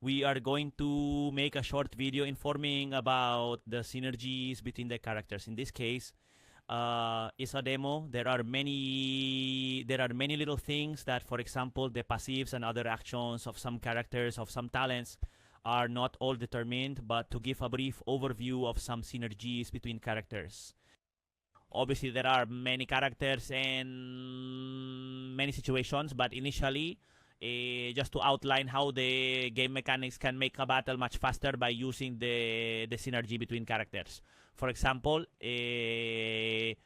we are going to make a short video informing about the synergies between the characters. In this case, is a demo. There are many little things that, for example, the passives and other actions of some characters, of some talents, are not all determined, but to give a brief overview of some synergies between characters. Obviously, there are many characters and many situations, but initially, just to outline how the game mechanics can make a battle much faster by using the synergy between characters. For example, in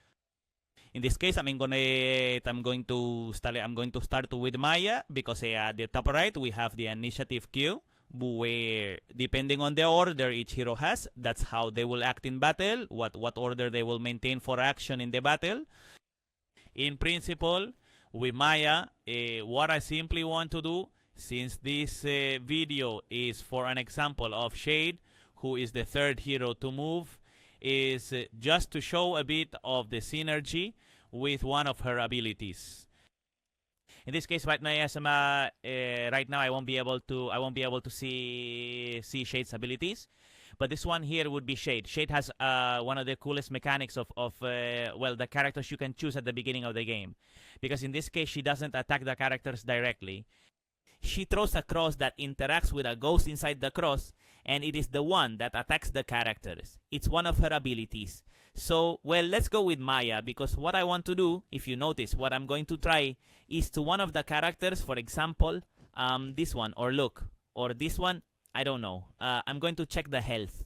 this case, I'm going to start with Maya, because at the top right we have the initiative queue, where depending on the order each hero has, that's how they will act in battle, what order they will maintain for action in the battle. In principle, with Maya, what I simply want to do, since this video is for an example of Shade, who is the third hero to move, is just to show a bit of the synergy with one of her abilities. In this case, right now, I won't be able to see Shade's abilities, but this one here would be Shade. Shade has one of the coolest mechanics of the characters you can choose at the beginning of the game, because in this case she doesn't attack the characters directly. She throws a cross that interacts with a ghost inside the cross, and it is the one that attacks the characters. It's one of her abilities. So, well, let's go with Maya, because what I want to do, if you notice, what I'm going to try is to one of the characters, for example, this one, or look, or this one, I don't know. I'm going to check the health.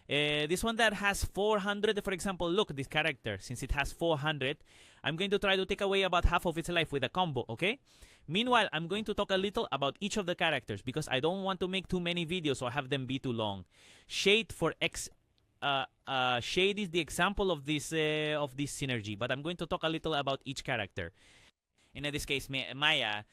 This one that has 400, for example, look, this character, since it has 400, I'm going to try to take away about half of its life with a combo, okay? Meanwhile, I'm going to talk a little about each of the characters, because I don't want to make too many videos or have them be too long. Shade Shade is the example of this synergy, but I'm going to talk a little about each character. In this case, Maya,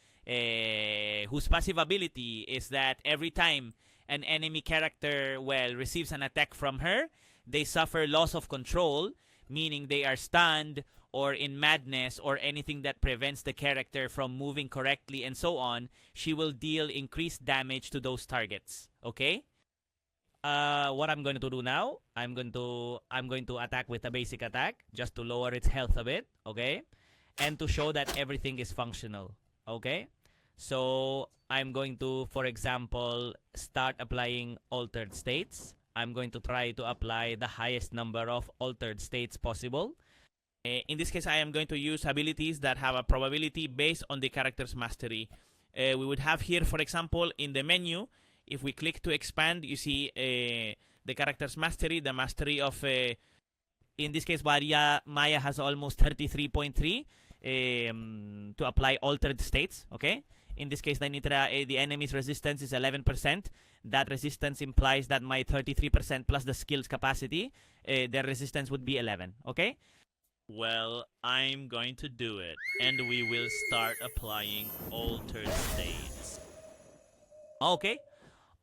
whose passive ability is that every time an enemy character, receives an attack from her, they suffer loss of control, meaning they are stunned or in madness or anything that prevents the character from moving correctly and so on. She will deal increased damage to those targets. Okay? What I'm going to do now, I'm going to attack with a basic attack just to lower its health a bit, okay? And to show that everything is functional, okay? So I'm going to, for example, start applying altered states. I'm going to try to apply the highest number of altered states possible. In this case, I am going to use abilities that have a probability based on the character's mastery. We would have here, for example, in the menu, if we click to expand, you see the character's mastery, the mastery of, in this case, Maya has almost 33.3 to apply altered states, okay? In this case, the enemy's resistance is 11%. That resistance implies that my 33% plus the skill's capacity, their resistance would be 11, okay? Well, I'm going to do it, and we will start applying altered states. Okay,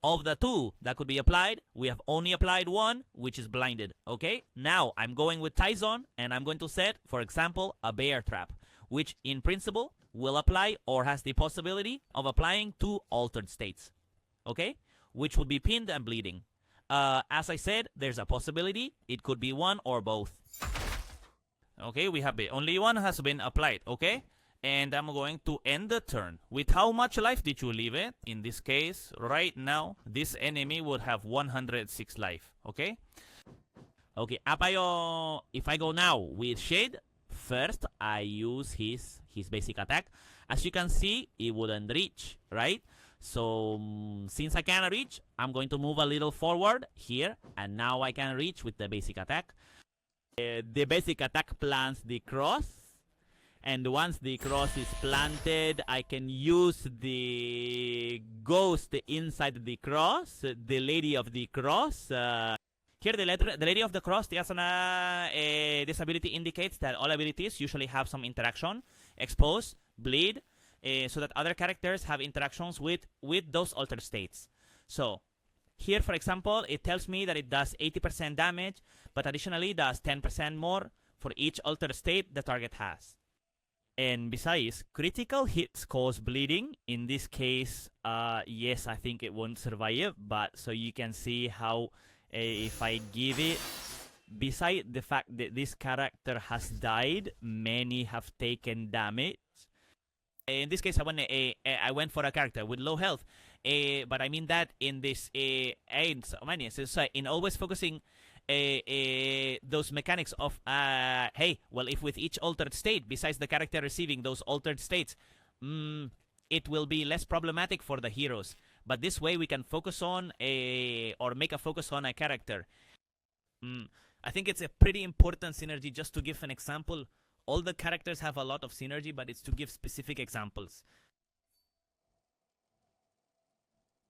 of the two that could be applied, we have only applied one, which is blinded, okay? Now, I'm going with Tyson, and I'm going to set, for example, a bear trap, which in principle will apply or has the possibility of applying two altered states, okay? Which would be pinned and bleeding. As I said, there's a possibility. It could be one or both. Okay, we have it. Only one has been applied, okay? And I'm going to end the turn. With how much life did you leave it? In this case, right now, this enemy would have 106 life, okay? Okay, if I go now with Shade, first I use his basic attack. As you can see, it wouldn't reach, right? So, since I can't reach, I'm going to move a little forward here, and now I can reach with the basic attack. The basic attack plants the cross, and once the cross is planted, I can use the ghost inside the cross, the Lady of the Cross. Here, the Lady of the Cross, this ability indicates that all abilities usually have some interaction, expose, bleed, so that other characters have interactions with those altered states. So, here, for example, it tells me that it does 80% damage, but additionally does 10% more for each altered state the target has. And besides, critical hits cause bleeding. In this case, yes, I think it won't survive. But so you can see how if I give it, beside the fact that this character has died, many have taken damage. In this case, I went for a character with low health. But I mean that in this, in always focusing those mechanics of hey, well, if with each altered state, besides the character receiving those altered states, it will be less problematic for the heroes. But this way we can focus on or make a focus on a character. I think it's a pretty important synergy. Just to give an example, all the characters have a lot of synergy, but it's to give specific examples.